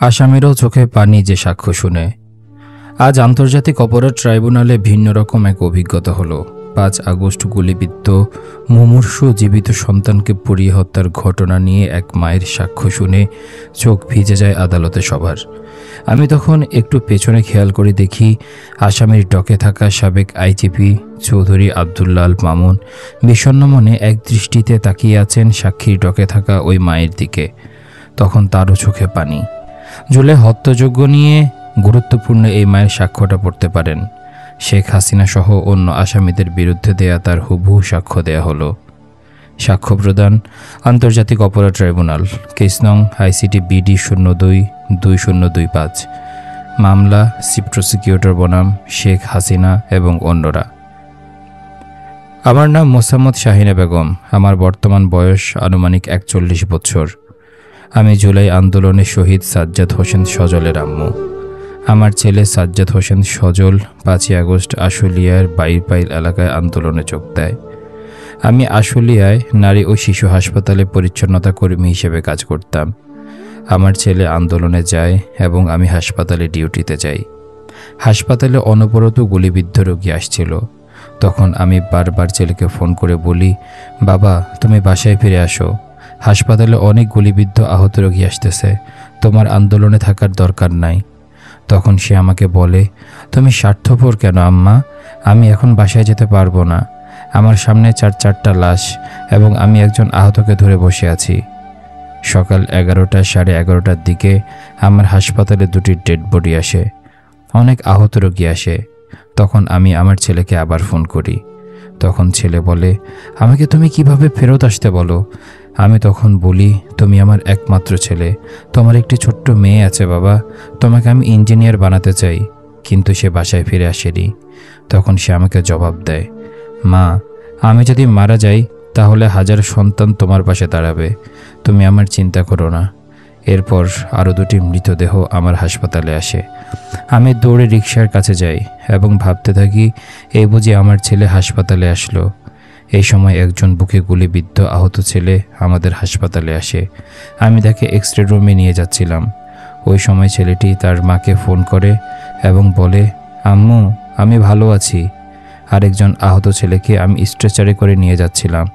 আসামিরও চোখে পানি যে সাক্ষ্য শুনে। আজ আন্তর্জাতিক অপরাধ ট্রাইব্যুনালে ভিন্ন রকম এক অভিজ্ঞতা হলো। 5 আগস্ট গুলিবিদ্ধ মুমূর্ষু জীবিত সন্তানকে পুড়িয়ে হত্যার ঘটনা নিয়ে এক মায়ের সাক্ষ্য শুনে চোখ ভিজে যায় আদালতে সবার। আমি তখন একটু পেছনে খেয়াল করে দেখি আসামির ডকে থাকা সাবেক আইজিপি চৌধুরী আব্দুল্লাহ আল মামুন বিষণ্ণ মনে এক দৃষ্টিতে তাকিয়ে আছেন সাক্ষীর ডকে থাকা ওই মায়ের দিকে। তখন তারও চোখে পানি। জুলাই হত্যাযজ্ঞ নিয়ে গুরুত্বপূর্ণ এই মায়ের সাক্ষ্যটা পড়তে পারেন। শেখ হাসিনা সহ অন্য আসামিদের বিরুদ্ধে দেয়া তার হুবহু সাক্ষ্য দেয়া হলো। সাক্ষ্য প্রদান আন্তর্জাতিক অপরাধ ট্রাইব্যুনাল, কেস নং ICT BD 02-2025, মামলা চিফ প্রসিকিউটর বনাম শেখ হাসিনা এবং অন্যরা। আমার নাম মোসাম্মদ শাহিনা বেগম। আমার বর্তমান বয়স আনুমানিক 41 বছর। আমি জুলাই আন্দোলনে শহীদ সাজ্জাদ হোসেন সজলের আম্মু। আমার ছেলে সাজ্জাদ হোসেন সজল 5 আগস্ট আশুলিয়ার বাইরপাইল এলাকায় আন্দোলনে যোগ দেয়। আমি আশুলিয়ায় নারী ও শিশু হাসপাতালে পরিচ্ছন্নতা কর্মী হিসেবে কাজ করতাম। আমার ছেলে আন্দোলনে যায় এবং আমি হাসপাতালে ডিউটিতে যাই। হাসপাতালে অনবরত গুলিবিদ্ধ রোগী আসছিল। তখন আমি বারবার ছেলেকে ফোন করে বলি, বাবা তুমি বাসায় ফিরে আসো, হাসপাতালে অনেক গুলিবিদ্ধ আহত রোগী আসতেছে, তোমার আন্দোলনে থাকার দরকার নাই। তখন সে আমাকে বলে, তুমি স্বার্থপর কেন আম্মা, আমি এখন বাসায় যেতে পারবো না। আমার সামনে 4টা লাশ এবং আমি একজন আহতকে ধরে বসে আছি। সকাল 11টা, 11:30টার দিকে আমার হাসপাতালে 2টি ডেড বডি আসে, অনেক আহত রোগী আসে। তখন আমি আমার ছেলেকে আবার ফোন করি। তখন ছেলে বলে, আমাকে তুমি কিভাবে ফেরত আসতে বলো? আমি তখন বলি, তুমি আমার একমাত্র ছেলে, তোমার একটি ছোট্ট মেয়ে আছে বাবা, তোমাকে আমি ইঞ্জিনিয়ার বানাতে চাই। কিন্তু সে বাসায় ফিরে আসেনি। তখন সে আমাকে জবাব দেয়, মা আমি যদি মারা যাই তাহলে 1000 সন্তান তোমার পাশে দাঁড়াবে, তুমি আমার চিন্তা করো না। এরপর আরও 2টি মৃতদেহ আমার হাসপাতালে আসে। আমি দৌড়ে রিকশার কাছে যাই এবং ভাবতে থাকি, এই বুঝি আমার ছেলে হাসপাতালে আসলো। এই সময় একজন বুকে গুলিবিদ্ধ আহত ছেলে আমাদের হাসপাতালে আসে। আমি তাকে এক্সরে রুমে নিয়ে যাচ্ছিলাম। ওই সময় ছেলেটি তার মাকে ফোন করে এবং বলে, আম্মু আমি ভালো আছি। আরেকজন আহত ছেলেকে আমি স্ট্রেচারে করে নিয়ে যাচ্ছিলাম।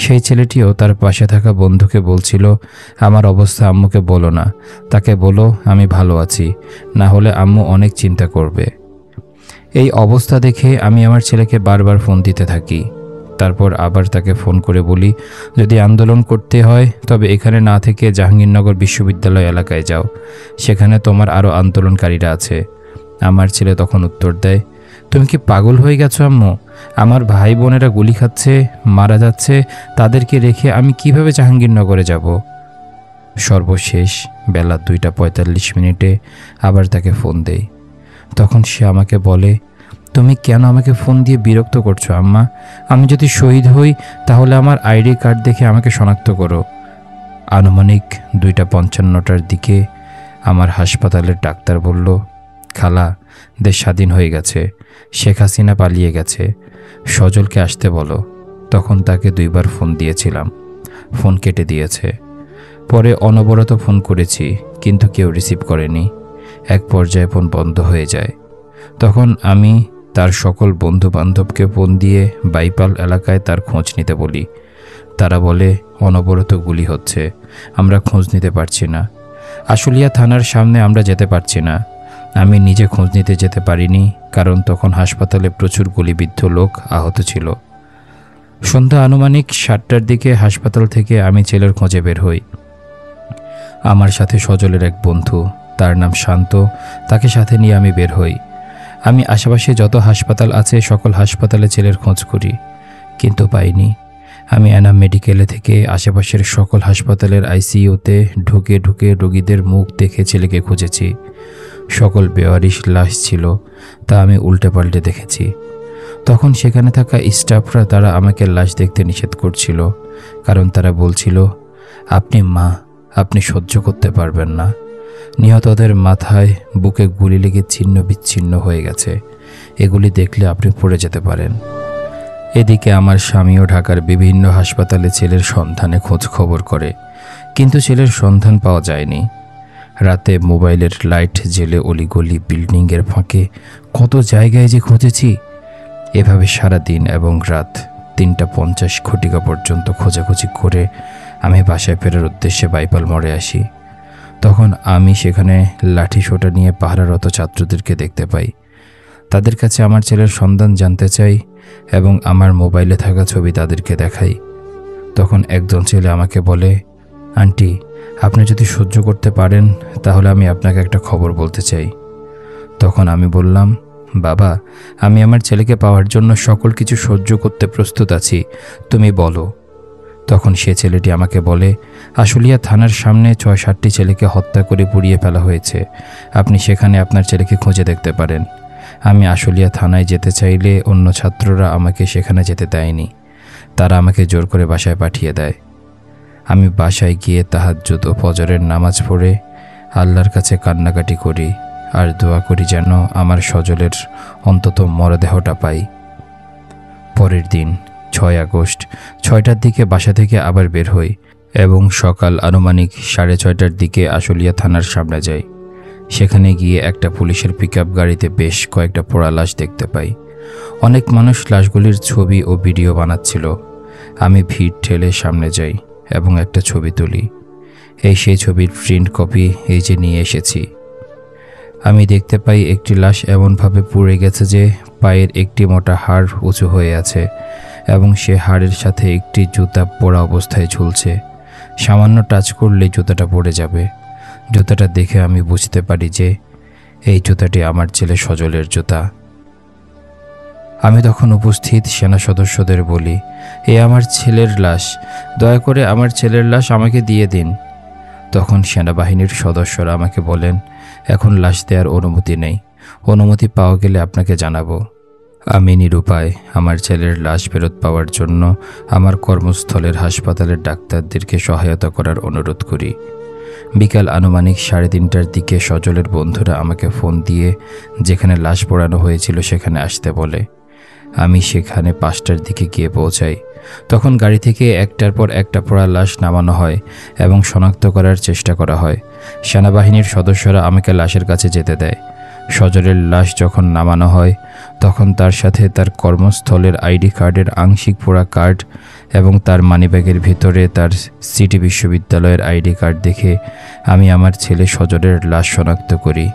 সেই ছেলেটিও তার পাশে থাকা বন্ধুকে বলছিল, আমার অবস্থা আম্মুকে বলো না, তাকে বলো আমি ভালো আছি, না হলে আম্মু অনেক চিন্তা করবে। এই অবস্থা দেখে আমি আমার ছেলেকে বারবার ফোন দিতে থাকি। তারপর আবার তাকে ফোন করে বলি, যদি আন্দোলন করতে হয় তবে এখানে না থেকে জাহাঙ্গীরনগর বিশ্ববিদ্যালয় এলাকায় যাও, সেখানে তোমার আরও আন্দোলনকারীরা আছে। আমার ছেলে তখন উত্তর দেয়, তুমি কি পাগল হয়ে গেছো আম্মু? আমার ভাই বোনেরা গুলি খাচ্ছে, মারা যাচ্ছে, তাদেরকে রেখে আমি কিভাবে জাহাঙ্গীরনগরে যাব? সর্বশেষ বেলা 2:45 আবার তাকে ফোন দেই। তখন সে আমাকে বলে, তুমি কেন আমাকে ফোন দিয়ে বিরক্ত করছো আম্মা? আমি যদি শহীদ হই তাহলে আমার ID কার্ড দেখে আমাকে শনাক্ত করো। আনুমানিক 2:55টার দিকে আমার হাসপাতালের ডাক্তার বলল, খালা দেশ স্বাধীন হয়ে গেছে, শেখ হাসিনা পালিয়ে গেছে, সজলকে আসতে বলো। তখন তাকে 2বার ফোন দিয়েছিলাম, ফোন কেটে দিয়েছে। পরে অনবরত ফোন করেছি কিন্তু কেউ রিসিভ করেনি। এক পর্যায়ে ফোন বন্ধ হয়ে যায়। তখন আমি তার সকল বন্ধু বান্ধবকে ফোন দিয়ে বাইপাল এলাকায় তার খোঁজ নিতে বলি। তারা বলে, অনবরত গুলি হচ্ছে, আমরা খোঁজ নিতে পারছি না। আশুলিয়া থানার সামনে আমরা যেতে পারছি না। আমি নিজে খোঁজ নিতে যেতে পারিনি, কারণ তখন হাসপাতালে প্রচুর গুলিবিদ্ধ লোক আহত ছিল। সন্ধ্যা আনুমানিক 7টার দিকে হাসপাতাল থেকে আমি ছেলের খোঁজে বের হই। আমার সাথে সজলের এক বন্ধু, তার নাম শান্ত, তাকে সাথে নিয়ে আমি বের হই। আমি আশেপাশে যত হাসপাতাল আছে সকল হাসপাতালে ছেলের খোঁজ করি, কিন্তু পাইনি। আমি এনাম মেডিকেলে থেকে আশেপাশের সকল হাসপাতালের ICUতে ঢুকে ঢুকে রোগীদের মুখ দেখে ছেলেকে খুঁজেছি। সকল বেওয়ারিশ লাশ ছিল, তা আমি উল্টে পাল্টে দেখেছি। তখন সেখানে থাকা স্টাফরা তারা আমাকে লাশ দেখতে নিষেধ করছিল, কারণ তারা বলছিল, আপনি মা, আপনি সহ্য করতে পারবেন না। নিহতদের মাথায় বুকে গুলি লেগে ছিন্ন বিচ্ছিন্ন হয়ে গেছে, এগুলি দেখলে আপনি পড়ে যেতে পারেন। এদিকে আমার স্বামীও ঢাকার বিভিন্ন হাসপাতালে ছেলের সন্ধানে খোঁজ খবর করে, কিন্তু ছেলের সন্ধান পাওয়া যায়নি। রাতে মোবাইলের লাইট জেলে অলিগলি বিল্ডিংয়ের ফাঁকে কত জায়গায় যে খুঁজেছি। এভাবে সারা দিন এবং রাত 3:50 ঘটিকা পর্যন্ত খোঁজাখুঁজি করে আমি বাসায় ফেরার উদ্দেশ্যে বাইপাল মোড়ে আসি। তখন আমি সেখানে লাঠি সোটা নিয়ে পাহারারত ছাত্রদেরকে দেখতে পাই। তাদের কাছে আমার ছেলের সন্ধান জানতে চাই এবং আমার মোবাইলে থাকা ছবি তাদেরকে দেখাই। তখন একজন ছেলে আমাকে বলে, আন্টি, আপনি যদি সহ্য করতে পারেন তাহলে আমি আপনাকে একটা খবর বলতে চাই। তখন আমি বললাম, বাবা, আমি আমার ছেলেকে পাওয়ার জন্য সকল কিছু সহ্য করতে প্রস্তুত আছি, তুমি বলো। তখন সে ছেলেটি আমাকে বলে, আশুলিয়া থানার সামনে 6-7টি ছেলেকে হত্যা করে পুড়িয়ে ফেলা হয়েছে, আপনি সেখানে আপনার ছেলেকে খুঁজে দেখতে পারেন। আমি আশুলিয়া থানায় যেতে চাইলে অন্য ছাত্ররা আমাকে সেখানে যেতে দেয়নি। তারা আমাকে জোর করে বাসায় পাঠিয়ে দেয়। আমি বাসায় গিয়ে তাহাজ্জুদ ও ফজরের নামাজ পড়ে আল্লাহর কাছে কান্নাকাটি করি আর দোয়া করি যেন আমার সজলের অন্তত মরদেহটা পাই। পরের দিন 6 আগস্ট 6টার দিকে বাসা থেকে আবার বের হই এবং সকাল আনুমানিক 6:30টার দিকে আশুলিয়া থানার সামনে যাই। সেখানে গিয়ে একটা পুলিশের পিকআপ গাড়িতে বেশ কয়েকটা পোড়া লাশ দেখতে পাই। অনেক মানুষ লাশগুলির ছবি ও ভিডিও বানাচ্ছিল। আমি ভিড় ঠেলে সামনে যাই এবং একটা ছবি তুলি। সেই ছবির প্রিন্ট কপি এই যে নিয়ে এসেছি। আমি দেখতে পাই একটি লাশ এমনভাবে পুড়ে গেছে যে পায়ের একটি মোটা হাড় উঁচু হয়ে আছে এবং সে হাড়ের সাথে একটি জুতা পোড়া অবস্থায় ঝুলছে। সামান্য টাচ করলেই জুতাটা পড়ে যাবে। জুতাটা দেখে আমি বুঝতে পারি যে এই জুতাটি আমার ছেলে সজলের জুতা। আমি তখন উপস্থিত সেনা সদস্যদের বলি, এ আমার ছেলের লাশ, দয়া করে আমার ছেলের লাশ আমাকে দিয়ে দিন। তখন সেনাবাহিনীর সদস্যরা আমাকে বলেন, এখন লাশ দেওয়ার অনুমতি নেই, অনুমতি পাওয়া গেলে আপনাকে জানাবো। আমি নিরুপায় আমার ছেলের লাশ ফেরত পাওয়ার জন্য আমার কর্মস্থলের হাসপাতালের ডাক্তারদেরকে সহায়তা করার অনুরোধ করি। বিকাল আনুমানিক 3:30টার দিকে সজলের বন্ধুরা আমাকে ফোন দিয়ে যেখানে লাশ পোড়ানো হয়েছিল সেখানে আসতে বলে। আমি সেখানে 5টার দিকে গিয়ে পৌঁছাই। তখন গাড়ি থেকে একটার পর একটা পোড়া লাশ নামানো হয় এবং শনাক্ত করার চেষ্টা করা হয়। সেনাবাহিনীর সদস্যরা আমাকে লাশের কাছে যেতে দেয়। সজলের লাশ যখন নামানো হয় তখন তার সাথে তার কর্মস্থলের আইডি কার্ডের আংশিক পোড়া কার্ড এবং তার মানিব্যাগের ভিতরে তার সিটি বিশ্ববিদ্যালয়ের আইডি কার্ড দেখে আমি আমার ছেলে সজলের লাশ শনাক্ত করি।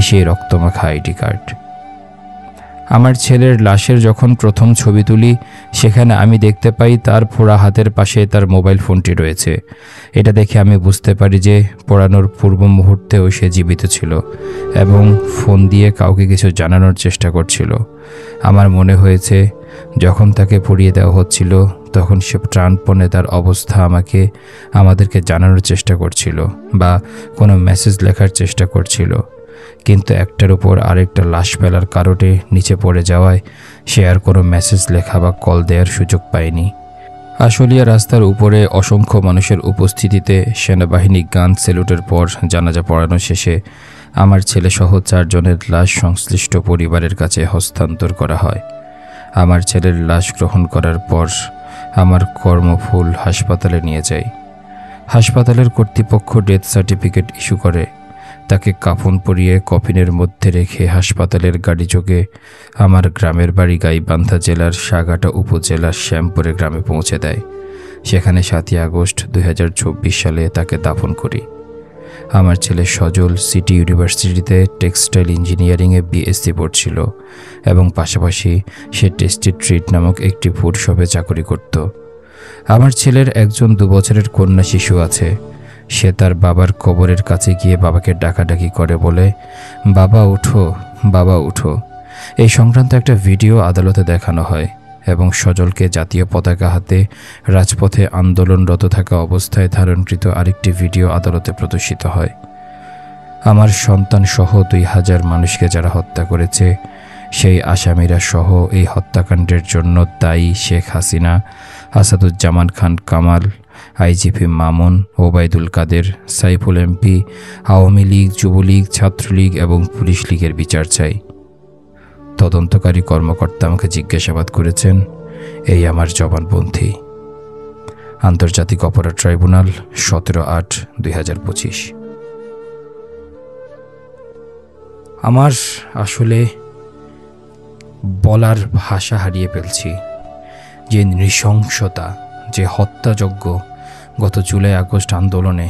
সেই রক্তমাখা আইডি কার্ড। আমার ছেলের লাশের যখন প্রথম ছবি তুলি সেখানে আমি দেখতে পাই তার পোড়া হাতের পাশে তার মোবাইল ফোনটি রয়েছে। এটা দেখে আমি বুঝতে পারি যে পোড়ানোর পূর্ব মুহূর্তেও সে জীবিত ছিল এবং ফোন দিয়ে কাউকে কিছু জানানোর চেষ্টা করছিল। আমার মনে হয়েছে যখন তাকে পুড়িয়ে দেওয়া হচ্ছিল তখন সে প্রাণপণে তার অবস্থা আমাদেরকে জানানোর চেষ্টা করছিল বা কোনো মেসেজ লেখার চেষ্টা করছিল। কিন্তু একটার উপর আরেকটা লাশ ফেলার কারণে নিচে পড়ে যাওয়ায় সে আর কোনো মেসেজ লেখা বা কল দেওয়ার সুযোগ পায়নি। আশুলিয়া রাস্তার উপরে অসংখ্য মানুষের উপস্থিতিতে সেনাবাহিনী গান স্যালুটের পর জানাজা পড়ানো শেষে আমার ছেলেসহ 4 জনের লাশ সংশ্লিষ্ট পরিবারের কাছে হস্তান্তর করা হয়। আমার ছেলের লাশ গ্রহণ করার পর আমার কর্মফুল হাসপাতালে নিয়ে যাই। হাসপাতালের কর্তৃপক্ষ ডেথ সার্টিফিকেট ইস্যু করে। তাকে কাফন পরিয়ে কফিনের মধ্যে রেখে হাসপাতালের গাড়ি যোগে আমার গ্রামের বাড়ি গাইবান্ধা জেলার সাগাটা উপজেলার শ্যামপুরে গ্রামে পৌঁছে দেয়। সেখানে 7 আগস্ট 2024 সালে তাকে দাফন করি। আমার ছেলে সজল সিটি ইউনিভার্সিটিতে টেক্সটাইল ইঞ্জিনিয়ারিংয়ে বিএসসি পড়ছিল এবং পাশাপাশি সে টেস্টি ট্রিট নামক একটি ফুড শপে চাকরি করত। আমার ছেলের একজন 2 বছরের কন্যা শিশু আছে। সে তার বাবার কবরের কাছে গিয়ে বাবাকে ডাকাডাকি করে বলে, বাবা উঠো, বাবা উঠো। এই সংক্রান্ত একটা ভিডিও আদালতে দেখানো হয় এবং সজলকে জাতীয় পতাকা হাতে রাজপথে আন্দোলনরত থাকা অবস্থায় ধারণকৃত আরেকটি ভিডিও আদালতে প্রদর্শিত হয়। আমার সন্তান সহ 2000 মানুষকে যারা হত্যা করেছে সেই আসামিরা সহ এই হত্যাকাণ্ডের জন্য দায়ী শেখ হাসিনা, আসাদুজ্জামান খান কামাল, আইজিপি মামুন, ওবায়দুল কাদের, সাইফুল এমপি, আওয়ামী লীগ, যুবলীগ, ছাত্রলীগ এবং পুলিশ লীগের বিচার চাই। তদন্তকারী কর্মকর্তা আমাকে জিজ্ঞাসাবাদ করেছেন, এই আমার জবানবন্দি। আন্তর্জাতিক অপরাধ ট্রাইব্যুনাল 17/8/2025। আমার আসলে বলার ভাষা হারিয়ে ফেলছি। যে নৃশংসতা, যে হত্যাযজ্ঞ গত জুলাই আগস্ট আন্দোলনে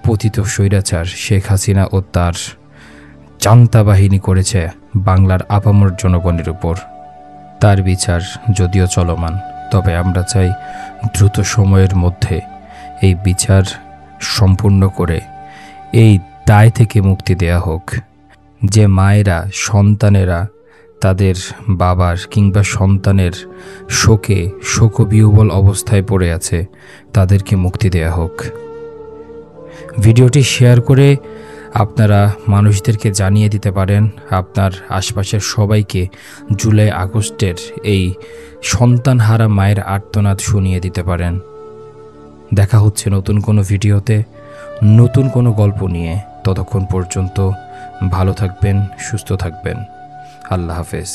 পতিত স্বৈরাচার শেখ হাসিনা ও তার জান্তা বাহিনী করেছে বাংলার আপামর জনগণের উপর, তার বিচার যদিও চলমান, তবে আমরা চাই দ্রুত সময়ের মধ্যে এই বিচার সম্পূর্ণ করে এই দায় থেকে মুক্তি দেয়া হোক। যে মায়েরা, সন্তানেরা তাদের বাবার কিংবা সন্তানের শোকবিহ্বল অবস্থায় পড়ে আছে, তাদেরকে মুক্তি দেয়া হোক। ভিডিওটি শেয়ার করে আপনারা মানুষদেরকে জানিয়ে দিতে পারেন, আপনার আশপাশের সবাইকে জুলাই আগস্টের এই সন্তানহারা মায়ের আর্তনাদ শুনিয়ে দিতে পারেন। দেখা হচ্ছে নতুন কোনো ভিডিওতে, নতুন কোনো গল্প নিয়ে। ততক্ষণ পর্যন্ত ভালো থাকবেন, সুস্থ থাকবেন। আল্লাহ হাফেজ।